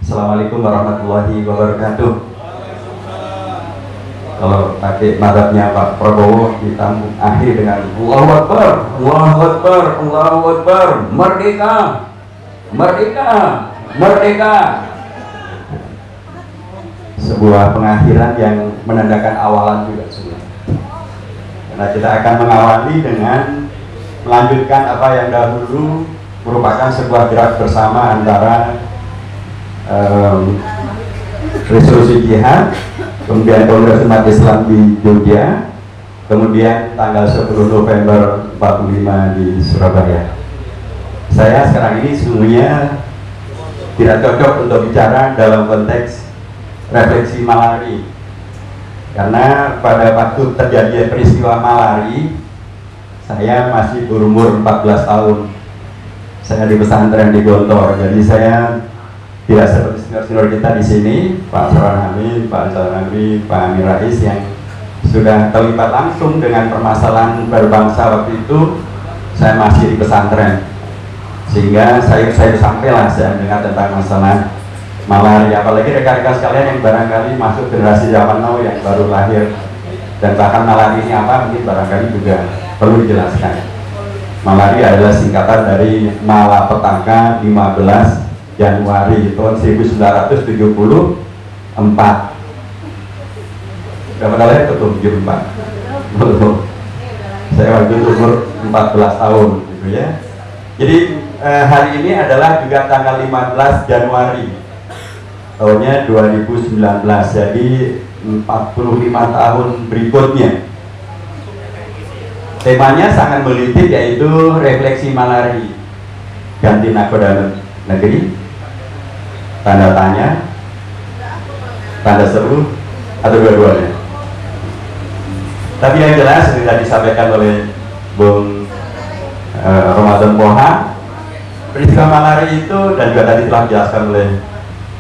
Assalamualaikum warahmatullahi wabarakatuh. Kalau pakai madhabnya Pak Prabowo ditambung akhir dengan Allahu Akbar, Allahu Akbar, Allahu Akbar, merdeka, merdeka, merdeka. Sebuah pengakhiran yang menandakan awalan juga sebenarnya. Karena kita akan mengawali dengan melanjutkan apa yang dahulu merupakan sebuah gerak bersama antara resolusi jihad, kemudian Kongres Umat Islam di Jogja, kemudian tanggal 10 November 45 di Surabaya. Saya sekarang ini sesungguhnya tidak cocok untuk bicara dalam konteks refleksi Malari, karena pada waktu terjadi peristiwa Malari saya masih berumur 14 tahun. Saya di pesantren di Gontor, jadi saya tidak seperti senior-senior kita di sini, Pak Sarwan Hamid, Pak Zalami, Pak Amir Rais yang sudah terlibat langsung dengan permasalahan berbangsa waktu itu. Saya masih di pesantren, sehingga saya sampailah saya mendengar tentang masalah Malari. Apalagi rekan-rekan sekalian yang barangkali masuk generasi zaman now yang baru lahir, dan bahkan Malari ini apa mungkin barangkali juga perlu dijelaskan. Malari adalah singkatan dari Malapetaka 15 Januari tahun 1974. Berapa tahun itu tuh? 74. Saya waktu itu umur 14 tahun gitu ya. Jadi hari ini adalah juga tanggal 15 Januari tahunnya 2019. Jadi 45 tahun berikutnya. Temanya sangat melitik, yaitu refleksi Malari, ganti nakoda negeri, tanda tanya, tanda seru, atau dua-duanya. Tapi yang jelas seperti tadi disampaikan oleh Bung Ramadan Poha, peristiwa Malari itu dan juga tadi telah dijelaskan oleh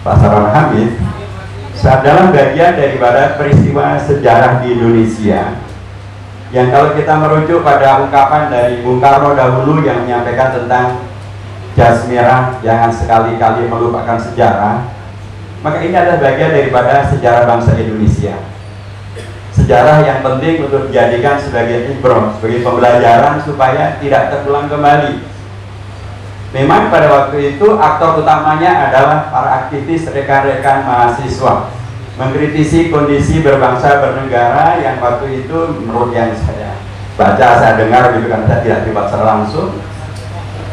Pak Sarwan Hamid adalah bagian daripada peristiwa sejarah di Indonesia yang kalau kita merujuk pada ungkapan dari Bung Karno dahulu yang menyampaikan tentang jas merah jangan sekali-kali melupakan sejarah, maka ini adalah bagian daripada sejarah bangsa Indonesia, sejarah yang penting untuk dijadikan sebagai ibrah, sebagai pembelajaran supaya tidak terulang kembali. Memang pada waktu itu aktor utamanya adalah para aktivis, rekan-rekan mahasiswa mengkritisi kondisi berbangsa bernegara yang waktu itu menurut yang saya baca, saya dengar gitu kan, saya tidak terlibat secara langsung.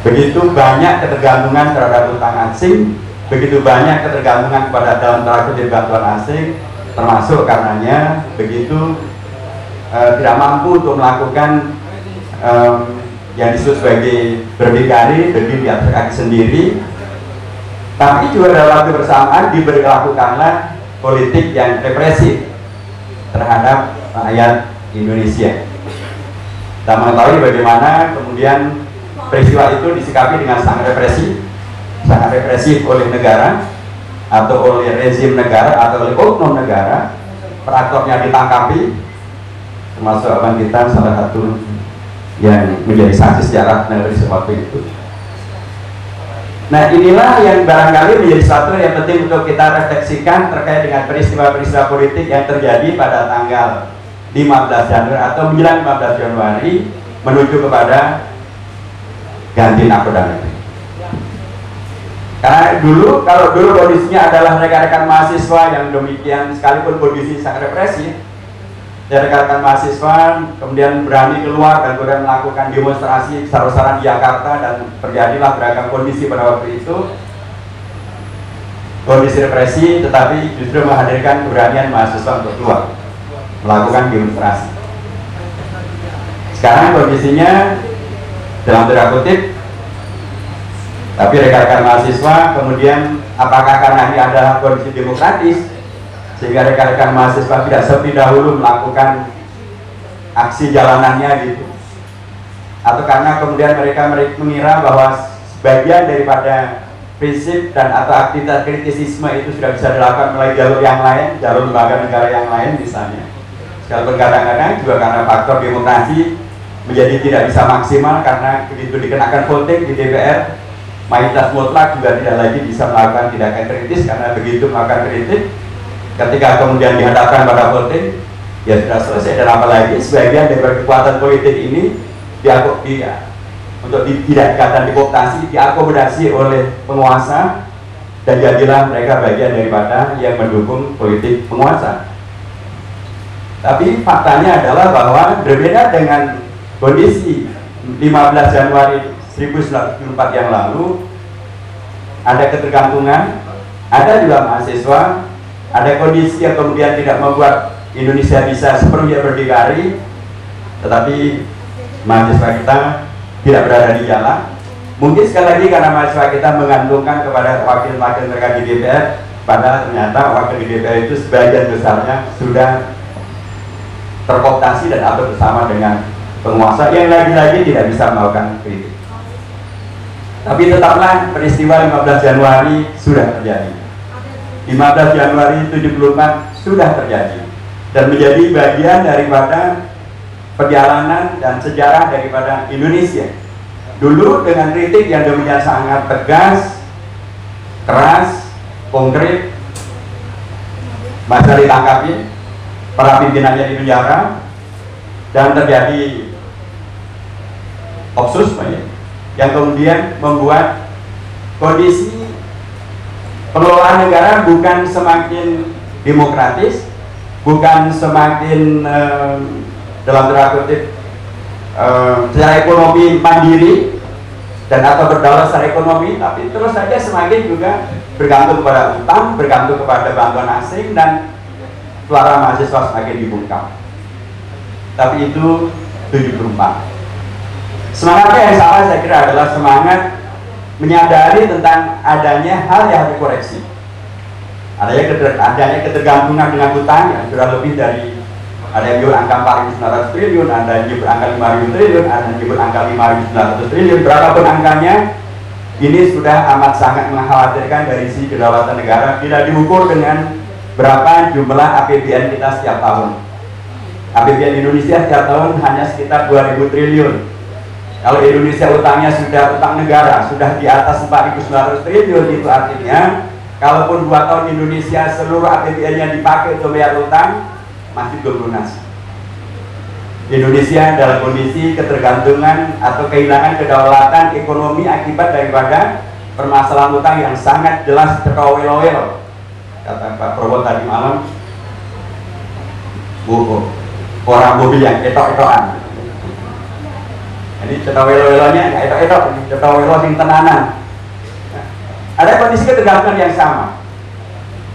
Begitu banyak ketergantungan terhadap utang asing, begitu banyak ketergantungan kepada dalam tanda kutip bantuan asing, termasuk karenanya begitu tidak mampu untuk melakukan yang disebut sebagai berdikari, berdiri di atas kaki sendiri. Tapi juga dalam waktu bersamaan diberlakukanlah politik yang represif terhadap rakyat Indonesia. Kita mengetahui bagaimana kemudian peristiwa itu disikapi dengan sangat represif oleh negara atau oleh rezim negara atau oleh oknum negara. Peraktornya ditangkapi, termasuk abang kita salah satu yang menjadi saksi sejarah dari waktu itu. Nah, inilah yang barangkali menjadi satu yang penting untuk kita refleksikan terkait dengan peristiwa-peristiwa politik yang terjadi pada tanggal 15 Januari atau menjelang 15 Januari menuju kepada ganti nakoda negeri. Karena kalau dulu kondisinya adalah rekan-rekan mahasiswa yang demikian, sekalipun kondisi sangat represif, rekan-rekan mahasiswa kemudian berani keluar dan kemudian melakukan demonstrasi besar-besaran di Jakarta, dan terjadilah beragam kondisi pada waktu itu, kondisi represi, tetapi justru menghadirkan keberanian mahasiswa untuk keluar melakukan demonstrasi. Sekarang kondisinya dalam tanda kutip, tapi rekan-rekan mahasiswa kemudian apakah karena ini adalah kondisi demokratis sehingga rekan-rekan mahasiswa tidak seperti dahulu melakukan aksi jalanannya gitu, atau karena kemudian mereka mengira bahwa sebagian daripada prinsip dan atau aktivitas kritisisme itu sudah bisa dilakukan melalui jalur yang lain, jalur lembaga negara yang lain misalnya. Sekalipun kadang-kadang juga karena faktor demokrasi menjadi tidak bisa maksimal karena begitu dikenakan voting di DPR mayoritas mutlak juga tidak lagi bisa melakukan tindakan kritis, karena begitu melakukan kritik, ketika kemudian dihadapkan pada voting, ya sudah selesai. Dan apalagi sebagian dari kekuatan politik ini untuk tidak dikatakan dikooptasi, diakomodasi oleh penguasa, dan jadilah mereka bagian daripada yang mendukung politik penguasa. Tapi faktanya adalah bahwa berbeda dengan kondisi 15 Januari 1974 yang lalu, ada ketergantungan, ada juga mahasiswa, ada kondisi yang kemudian tidak membuat Indonesia bisa sepenuhnya berdikari, tetapi mahasiswa kita tidak berada di jalan. Mungkin sekali lagi karena mahasiswa kita menggantungkan kepada wakil-wakil mereka di DPR, padahal ternyata wakil di DPR itu sebagian besarnya sudah terkooptasi dan atau bersama dengan penguasa yang lagi-lagi tidak bisa melakukan kritik. Tapi tetaplah peristiwa 15 Januari sudah terjadi. 15 Januari 74 sudah terjadi dan menjadi bagian daripada perjalanan dan sejarah daripada Indonesia. Dulu dengan kritik yang demikian sangat tegas, keras, konkret, masa ditangkapi, para pimpinannya dipenjara, dan terjadi opsus yang kemudian membuat kondisi pengelolaan negara bukan semakin demokratis, bukan semakin dalam tanda kutip secara ekonomi mandiri dan atau berdaulat secara ekonomi, tapi terus saja semakin juga bergantung kepada utang, bergantung kepada bantuan asing, dan suara mahasiswa semakin dibungkam. Tapi itu 74. Semangatnya yang sama saya kira adalah semangat menyadari tentang adanya hal yang harus dikoreksi. Adanya ketergantungan dengan utang yang sudah lebih dari, ada yang menyebut angka 4.900 triliun, ada yang menyebut angka 5.000 triliun, ada yang menyebut angka 5.900 triliun. Berapapun angkanya, ini sudah amat sangat mengkhawatirkan dari sisi kedaulatan negara. Tidak diukur dengan berapa jumlah APBN kita setiap tahun. APBN Indonesia setiap tahun hanya sekitar 2.000 triliun. Kalau Indonesia utangnya sudah, utang negara sudah di atas 4.900 triliun, itu artinya kalaupun 2 tahun Indonesia seluruh APBN-nya dipakai untuk bayar utang, masih belum lunas. Indonesia dalam kondisi ketergantungan atau kehilangan kedaulatan ekonomi akibat daripada permasalahan utang yang sangat jelas terkawal-wal. Kata Pak Prabowo tadi malam, orang mobil yang etok-etokan. Jadi cetawelo-welonya nggak etok-etok, cetawelo sing tenanan. Ada kondisi ketergantungan yang sama.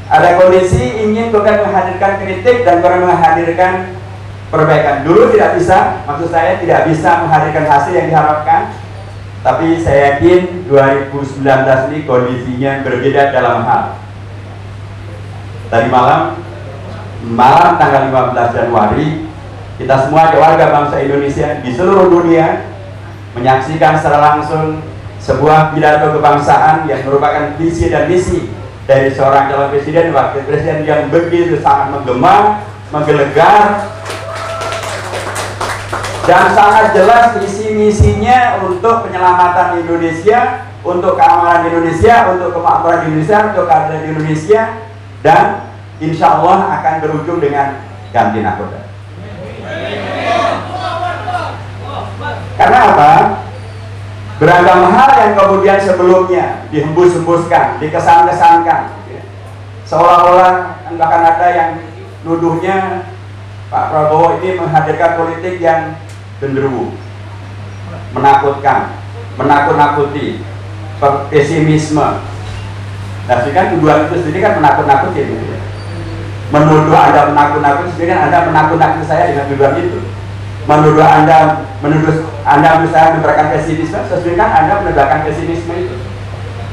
Ada kondisi ingin bukan menghadirkan kritik dan bukan menghadirkan perbaikan. Dulu tidak bisa, maksud saya tidak bisa menghadirkan hasil yang diharapkan. Tapi saya yakin 2019 ini kondisinya berbeda dalam hal. Tadi malam tanggal 15 Januari, kita semua warga bangsa Indonesia di seluruh dunia menyaksikan secara langsung sebuah pidato kebangsaan yang merupakan visi dan misi dari seorang calon presiden, wakil presiden yang begitu sangat menggema, menggelegar, dan sangat jelas visi misinya untuk penyelamatan Indonesia, untuk keamanan Indonesia, untuk kemakmuran Indonesia, untuk keadilan Indonesia, dan insya Allah akan berujung dengan ganti nakoda. Karena apa? Beragam hal yang kemudian sebelumnya dihembus-hembuskan, dikesan-kesankan, seolah-olah bahkan ada yang nuduhnya Pak Prabowo ini menghadirkan politik yang genderuwo, menakutkan, menakut-nakuti, pesimisme. Nah, kan tuduhan itu sendiri kan menakut-nakuti, gitu. Menuduh Anda menakut-nakuti, sendiri kan Anda menakut-nakuti saya dengan tuduhan itu. Menuduh Anda berusaha menebarkan pesimisme, sesuai kan Anda menebarkan pesimisme itu.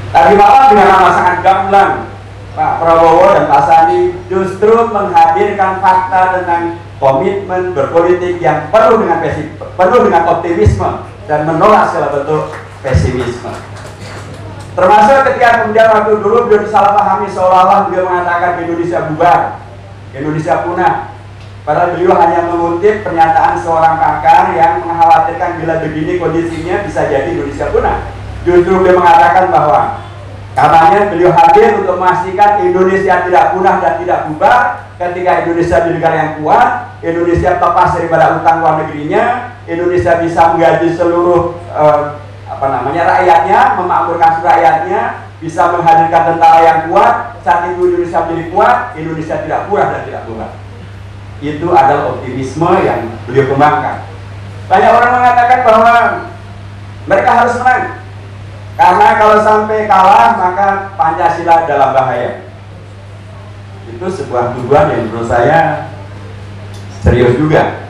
Tadi malam dengan nama sangat gamblang, Pak Prabowo dan Pak Sandi justru menghadirkan fakta tentang komitmen berpolitik yang penuh dengan optimisme dan menolak segala bentuk pesimisme. Termasuk ketika kemudian waktu dulu beliau disalahpahami seolah-olah beliau mengatakan Indonesia bubar, Indonesia punah. Padahal beliau hanya mengutip pernyataan seorang pakar yang mengkhawatirkan bila begini kondisinya bisa jadi Indonesia punah. Justru beliau mengatakan bahwa karenanya beliau hadir untuk memastikan Indonesia tidak punah dan tidak bubar. Ketika Indonesia menjadi negara yang kuat, Indonesia lepas daripada utang luar negerinya, Indonesia bisa menggaji seluruh rakyatnya, memakmurkan rakyatnya, bisa menghadirkan tentara yang kuat. Saat itu Indonesia menjadi kuat, Indonesia tidak punah dan tidak bubar. Itu adalah optimisme yang beliau kembangkan. Banyak orang mengatakan bahwa mereka harus menang, karena kalau sampai kalah maka Pancasila dalam bahaya. Itu sebuah tuduhan yang menurut saya serius juga.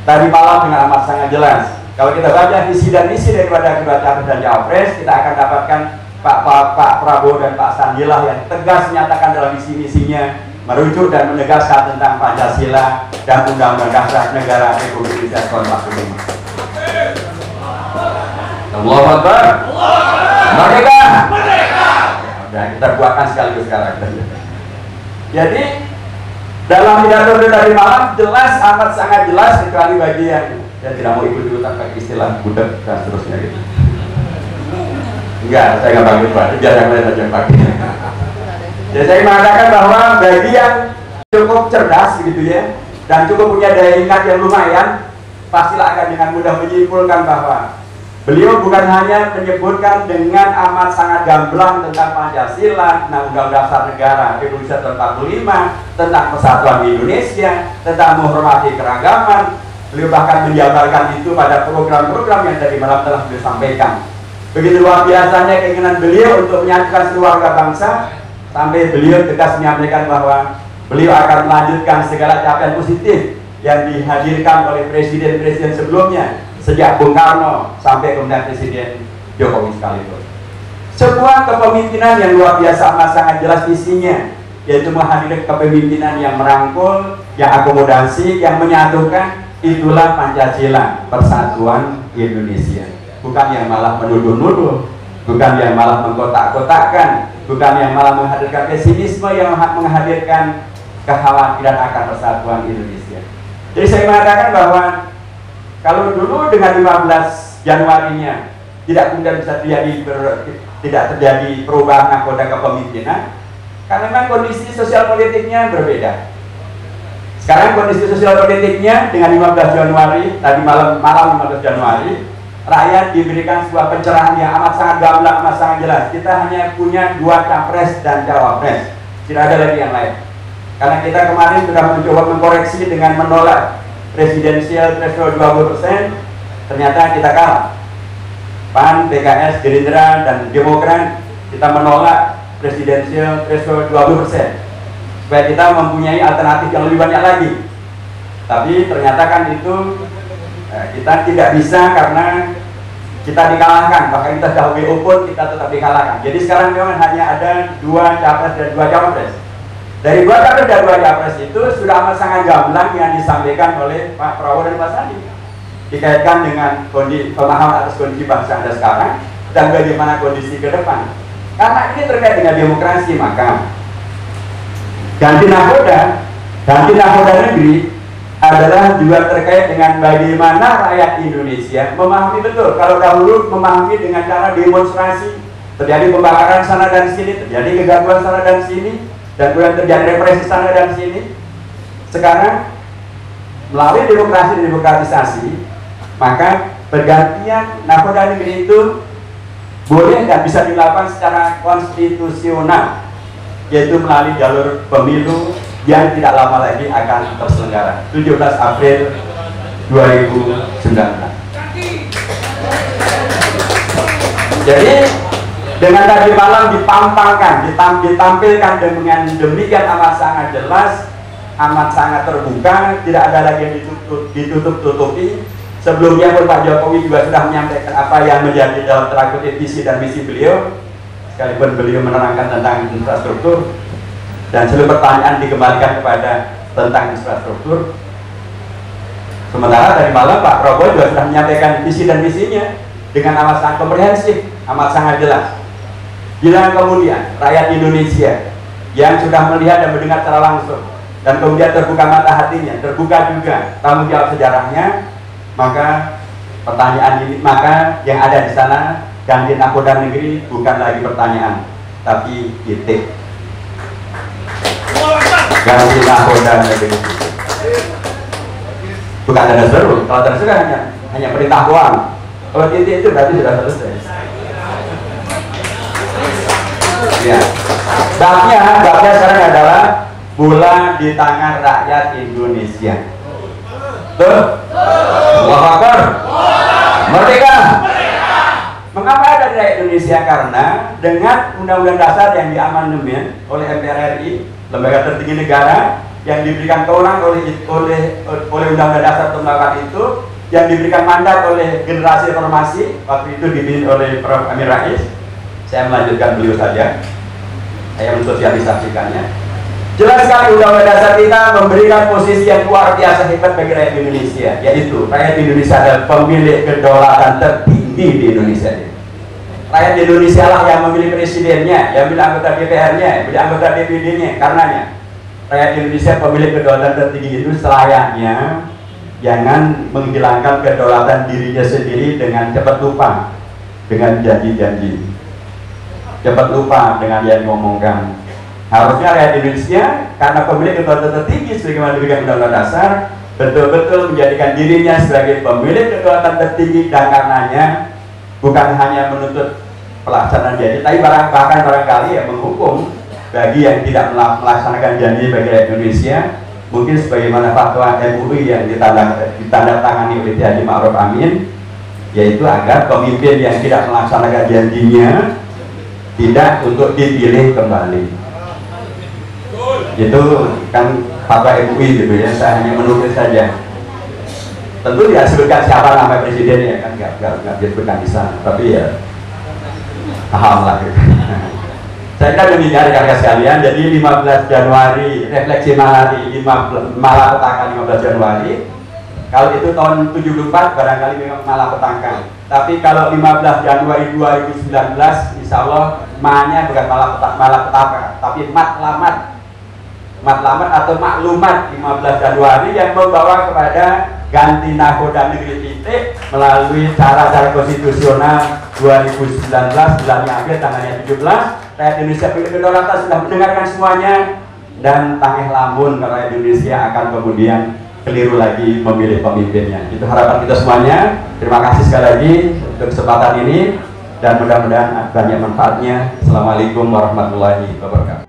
Tadi malam dengan amat sangat jelas, kalau kita baca visi dan misi daripada kedua capres dan cawapres, kita akan dapatkan Pak Prabowo dan Pak Sandilah yang tegas menyatakan dalam visi-misinya merujuk dan menegaskan tentang Pancasila dan Undang-Undang Dasar Negara Republik Indonesia tahun 45. Allahu Akbar. Merdeka. Dan kita buatkan sekaligus sekarang. Jadi dalam pidato dari malam jelas, amat sangat jelas, kecuali bagi yang tidak mau ikut-ikutan pakai istilah budak dan seterusnya gitu. Enggak, saya nggak pakai Pak, biar yang lain aja yang pakai. Jadi saya mengatakan bahwa bagi yang cukup cerdas gitu ya, dan cukup punya daya ingat yang lumayan, pastilah akan dengan mudah menyimpulkan bahwa beliau bukan hanya menyebutkan dengan amat sangat gamblang tentang Pancasila, Undang-Undang Dasar Negara Republik Indonesia tahun 45, tentang persatuan Indonesia, tentang menghormati keragaman. Beliau bahkan menjabarkan itu pada program-program yang tadi malam telah beliau sampaikan. Begitu luar biasanya keinginan beliau untuk menyatukan seluruh warga bangsa, sampai beliau tegas menyampaikan bahwa beliau akan melanjutkan segala capaian positif yang dihadirkan oleh presiden-presiden sebelumnya, sejak Bung Karno sampai kemudian Presiden Jokowi sekalipun. Sebuah kepemimpinan yang luar biasa amat sangat jelas visinya, yaitu menghadirkan kepemimpinan yang merangkul, yang akomodasi, yang menyatukan. Itulah Pancasila, persatuan Indonesia. Bukan yang malah menuduh-nuduh, bukan yang malah mengkotak-kotakkan, bukan yang malah menghadirkan pesimisme, yang menghadirkan kekhawatiran akan persatuan Indonesia. Jadi saya mengatakan bahwa kalau dulu dengan 15 Januarinya tidak kemudian bisa tidak terjadi perubahan nakoda kepemimpinan, karena memang kondisi sosial politiknya berbeda. Sekarang kondisi sosial politiknya dengan 15 Januari, tadi malam 15 Januari, rakyat diberikan sebuah pencerahan yang amat sangat gamblang, amat sangat jelas. Kita hanya punya 2 capres dan cawapres, tidak ada lagi yang lain. Karena kita kemarin sudah mencoba mengkoreksi dengan menolak presidensial threshold 20%, ternyata kita kalah. PAN, PKS, Gerindra, dan Demokrat, kita menolak presidensial threshold 20%. Supaya kita mempunyai alternatif yang lebih banyak lagi. Tapi ternyata kan itu kita tidak bisa karena kita dikalahkan. Bahkan kita sudah WO pun kita tetap dikalahkan. Jadi sekarang memang hanya ada 2 capres dan 2 cawapres. Dari 2 capres dan 2 cawapres itu sudah amat sangat gamblang yang disampaikan oleh Pak Prabowo dan Pak Sandi, dikaitkan dengan pemahaman atas kondisi bangsa Anda sekarang dan bagaimana kondisi ke depan. Karena ini terkait dengan demokrasi, maka ganti nakoda negeri adalah juga terkait dengan bagaimana rakyat Indonesia memahami betul. Kalau dahulu memahami dengan cara demonstrasi, terjadi pembakaran sana dan sini, terjadi kegaduhan sana dan sini, dan kemudian terjadi represi sana dan sini. Sekarang melalui demokrasi dan demokratisasi, maka pergantian nakoda negeri itu boleh dan bisa dilakukan secara konstitusional, yaitu melalui jalur pemilu yang tidak lama lagi akan terselenggara 17 April 2019. Jadi dengan tadi malam dipampangkan, ditampilkan dengan demikian amat sangat jelas, amat sangat terbuka, tidak ada lagi yang ditutup-tutupi. Sebelumnya pun Pak Jokowi juga sudah menyampaikan apa yang menjadi dalam terakhir visi dan misi beliau, sekalipun beliau menerangkan tentang infrastruktur, dan seluruh pertanyaan dikembalikan kepada tentang infrastruktur. Sementara dari malam Pak Prabowo juga sudah menyampaikan visi dan misinya dengan amat sangat komprehensif, amat sangat jelas. Bila kemudian rakyat Indonesia yang sudah melihat dan mendengar secara langsung, dan kemudian terbuka mata hatinya, terbuka juga tanggung jawab sejarahnya, maka pertanyaan ini, maka yang ada di sana ganti nakoda negeri bukan lagi pertanyaan, tapi titik. Ganti nakoda negeri. Bukan ada seru. Kalau ada seru hanya perintah doang. Kalau titik itu berarti sudah selesai. Ya. Babnya sekarang adalah bola di tangan rakyat Indonesia. Tuh. Allahu Akbar. Merdeka. Mengapa ada di rakyat Indonesia? Karena dengan Undang-Undang Dasar yang diamandemen oleh MPR RI, lembaga tertinggi negara, yang diberikan kewenangan oleh Undang-Undang Dasar untuk melakukan itu, yang diberikan mandat oleh generasi reformasi, waktu itu dipimpin oleh Prof. Amin Rais. Saya melanjutkan beliau saja, saya mensosialisasikannya. Jelas sekali Undang-Undang Dasar kita memberikan posisi yang luar biasa hebat bagi rakyat Indonesia, yaitu rakyat Indonesia adalah pemilik kedaulatan tertinggi di Indonesia. Rakyat Indonesia lah yang memilih presidennya, yang memilih anggota DPR-nya, yang memilih anggota DPD-nya. Karenanya rakyat Indonesia pemilik kedaulatan tertinggi itu selayaknya jangan menghilangkan kedaulatan dirinya sendiri dengan cepat lupa dengan janji-janji, cepat lupa dengan yang ngomongkan. Harusnya rakyat Indonesia karena pemilik kedaulatan tertinggi sebagaimana diberikan Undang-Undang Dasar betul-betul menjadikan dirinya sebagai pemilik kedaulatan tertinggi, dan karenanya bukan hanya menuntut pelaksanaan janji, tapi bahkan barangkali ya menghukum bagi yang tidak melaksanakan janji bagi rakyat Indonesia, mungkin sebagaimana fatwa MUI yang ditandatangani oleh Kiai Ma'ruf Amin, yaitu agar pemimpin yang tidak melaksanakan janjinya tidak untuk dipilih kembali. Itu kan fatwa MUI gitu ya, saya hanya menulis saja. Tentu tidak sebutkan siapa nama presidennya, kan nggak disebutkan di sana, tapi ya paham lah gitu. Saya kira demikian rekan-rekan sekalian. Jadi 15 Januari refleksi malapetaka 15 Januari. Kalau itu tahun 74 barangkali memang malapetaka. Tapi kalau 15 Januari 2019 insya Allah ma-nya bukan malapetaka, tapi matlamat atau maklumat 15 Januari yang membawa kepada ganti nakoda negeri titik melalui cara-cara konstitusional 2019 bulannya April tanggalnya 17. Rakyat Indonesia pilih kedaulatan sudah mendengarkan semuanya, dan tangeh lamun rakyat Indonesia akan kemudian keliru lagi memilih pemimpinnya. Itu harapan kita semuanya. Terima kasih sekali lagi untuk kesempatan ini, dan mudah-mudahan banyak manfaatnya. Assalamualaikum warahmatullahi wabarakatuh.